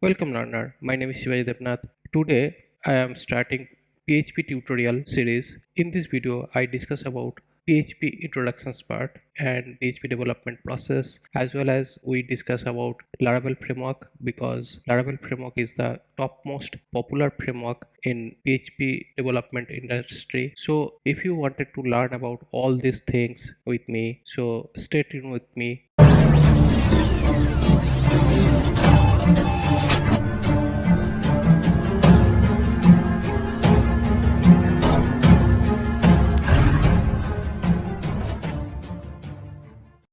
Welcome learner, my name is Shibaji Debnath. Today I am starting PHP Tutorial Series. In this video I discuss about PHP introductions part and PHP development process, as well as we discuss about Laravel framework, because Laravel framework is the topmost popular framework in PHP development industry. So if you wanted to learn about all these things with me, so stay tuned with me.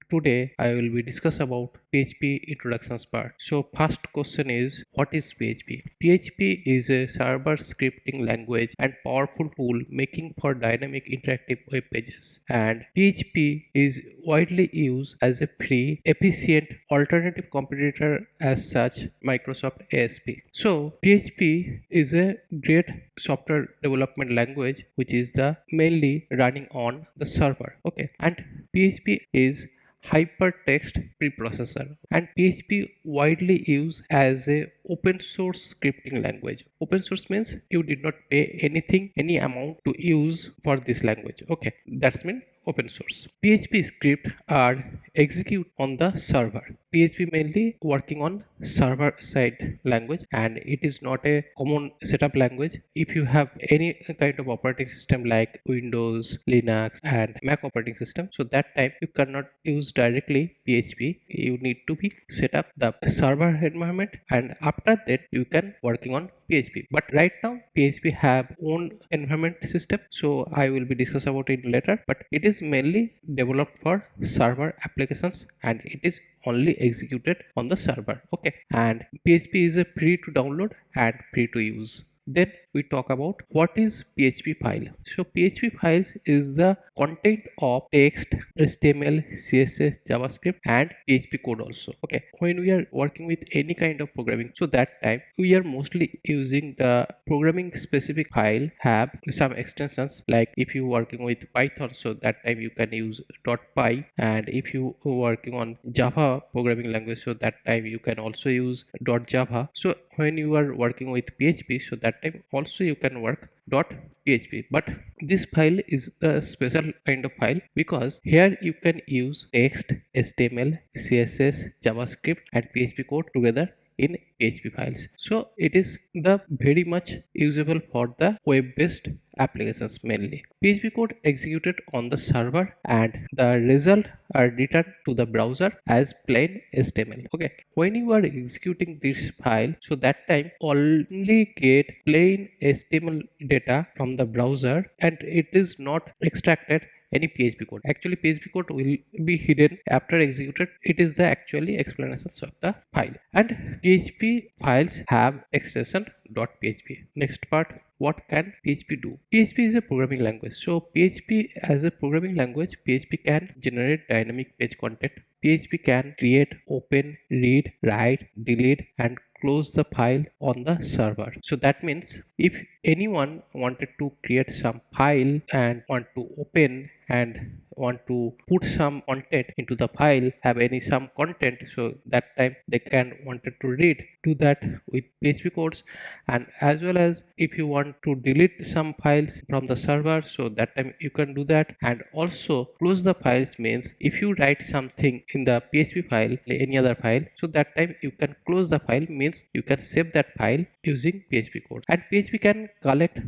Today I will be discuss about PHP introductions part. So first question is, what is PHP? PHP is a server scripting language and powerful tool making for dynamic interactive web pages. And PHP is widely used as a free, efficient alternative competitor as such Microsoft ASP. So PHP is a great software development language which is the mainly running on the server. Okay, and PHP is hypertext preprocessor, and PHP widely used as a open source scripting language. Open source means you did not pay anything, any amount to use for this language. Okay, that's mean open source. PHP script are execute on the server. PHP mainly working on server side language, and it is not a common setup language. If you have any kind of operating system like Windows, Linux and Mac operating system, so that time you cannot use directly PHP. You need to be set up the server environment, and after that you can working on PHP. But right now PHP have own environment system, so I will be discuss about it later. But it is mainly developed for server applications and it is only executed on the server. Okay, and PHP is a free to download and free to use. Then we talk about what is PHP file. So PHP files is the content of text, HTML, CSS, JavaScript and PHP code also. Okay, when we are working with any kind of programming, so that time we are mostly using the programming specific file, have some extensions, like if you working with Python, so that time you can use .py, and if you working on Java programming language, so that time you can also use .java. So when you are working with PHP, so that time also you can work .php. But this file is the special kind of file because here you can use text, HTML, CSS, JavaScript and PHP code together in PHP files. So it is the very much usable for the web based applications mainly. PHP code executed on the server and the result are returned to the browser as plain HTML. Okay, when you are executing this file, so that time only get plain HTML data from the browser and it is not extracted any PHP code. Actually PHP code will be hidden after executed. It is the actually explanations of the file, and PHP files have extension .php. Next part, what can PHP do? PHP is a programming language. So PHP as a programming language, PHP can generate dynamic page content. PHP can create, open, read, write, delete and close the file on the server. So that means if anyone wanted to create some file and want to open and want to put some content into the file, have any some content, so that time they can wanted to read, do that with PHP codes. And as well as if you want to delete some files from the server, so that time you can do that. And also close the files means if you write something in the PHP file, any other file, so that time you can close the file, means you can save that file using PHP code. And PHP can collect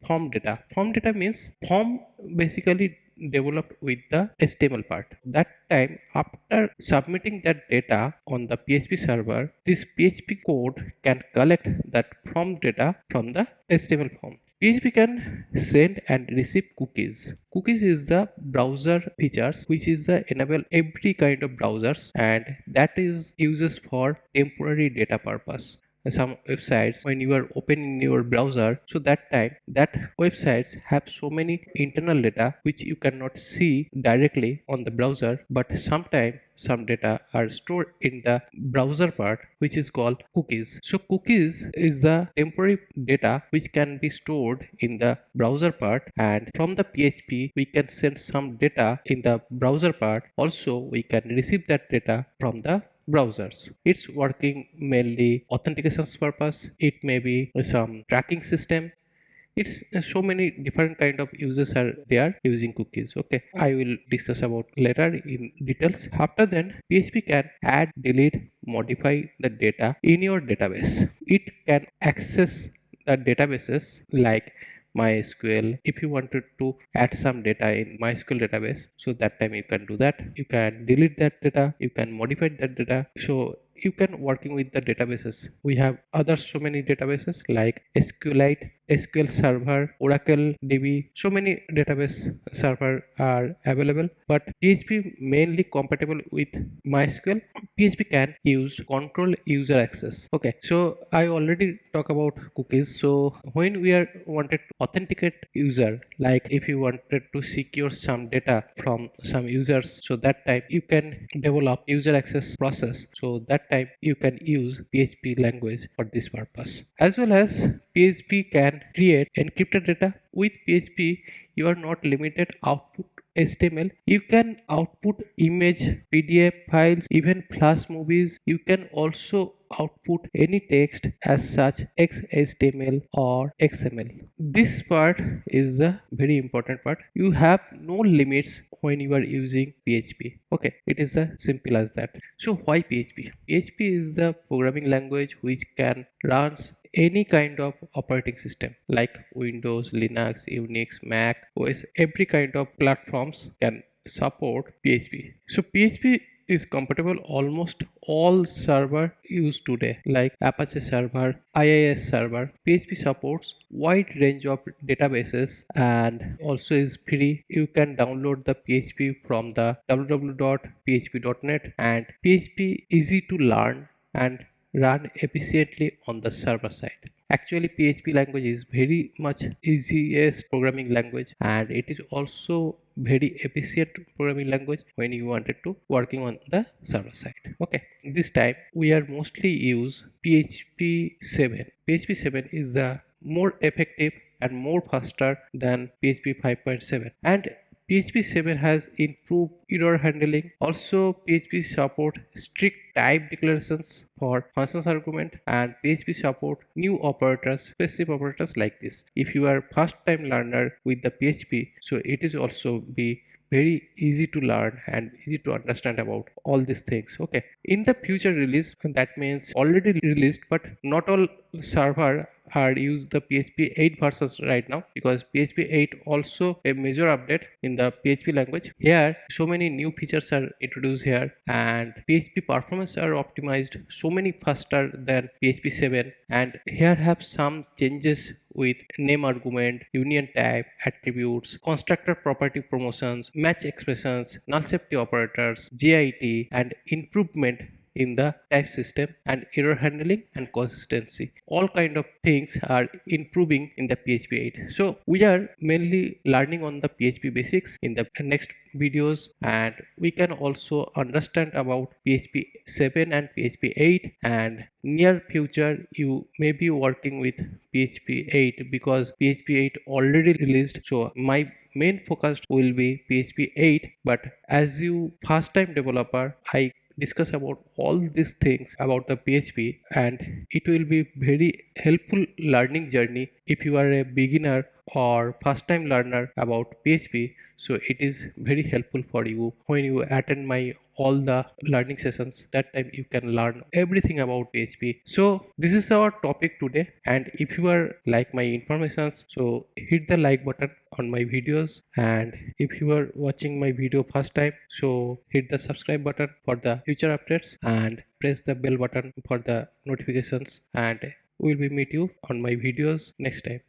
form data. Form data means form basically developed with the HTML part. That time after submitting that data on the PHP server, this PHP code can collect that form data from the HTML form. PHP can send and receive cookies. Cookies is the browser features which is the enable every kind of browsers, and that is uses for temporary data purpose. Some websites, when you are opening your browser, so that time that websites have so many internal data which you cannot see directly on the browser, but sometimes some data are stored in the browser part, which is called cookies. So cookies is the temporary data which can be stored in the browser part, and from the PHP we can send some data in the browser part. Also we can receive that data from the browsers. It's working mainly authentications purpose. It may be some tracking system. It's so many different kind of users are there using cookies. Okay, I will discuss about later in details. After then, PHP can add, delete, modify the data in your database. It can access the databases like MySQL. If you wanted to add some data in MySQL database, so that time you can do that. You can delete that data, you can modify that data. So you can working with the databases. We have other so many databases like SQLite, SQL Server, Oracle DB. So many database server are available, but PHP mainly compatible with MySQL. PHP can use control user access. Okay, so I already talk about cookies. So when we are wanted to authenticate user, like if you wanted to secure some data from some users, so that time you can develop user access process. So that time you can use PHP language for this purpose. As well as PHP can create encrypted data. With PHP, you are not limited output HTML. You can output image, PDF files, even Flash movies. You can also output any text as such XHTML or XML. This part is the very important part. You have no limits when you are using PHP. Okay, it is the simple as that. So why PHP? PHP is the programming language which can run any kind of operating system like Windows, Linux, Unix, Mac, OS. Every kind of platforms can support PHP. So PHP is compatible almost all server used today like Apache server, IIS server. PHP supports wide range of databases and also is free. You can download the PHP from the www.php.net, and PHP easy to learn and run efficiently on the server side. Actually, PHP language is very much easiest programming language, and it is also very efficient programming language when you wanted to working on the server side. Okay, this time we are mostly use PHP 7. PHP 7 is the more effective and more faster than PHP 5.7, and PHP 7 has improved error handling. Also, PHP support strict type declarations for functions argument, and PHP support new operators, specific operators like this. If you are first time learner with the PHP, so it is also be very easy to learn and easy to understand about all these things. Okay, in the future release, that means already released, but not all server are use the PHP 8 versions right now, because PHP 8 also a major update in the PHP language. Here so many new features are introduced here, and PHP performance are optimized so many faster than PHP 7, and here have some changes with name argument, union type, attributes, constructor property promotions, match expressions, null safety operators, JIT, and improvement in the type system and error handling and consistency. All kind of things are improving in the PHP 8. So we are mainly learning on the PHP basics in the next videos, and we can also understand about PHP 7 and PHP 8, and near future you may be working with PHP 8 because PHP 8 already released. So my main focus will be PHP 8, but as you first time developer, I discuss about all these things about the PHP, and it will be very helpful learning journey if you are a beginner or first time learner about PHP. So it is very helpful for you when you attend my all the learning sessions. That time you can learn everything about PHP. So this is our topic today, and if you are like my informations, so hit the like button on my videos, and if you are watching my video first time, so hit the subscribe button for the future updates and press the bell button for the notifications, and we will be meet you on my videos next time.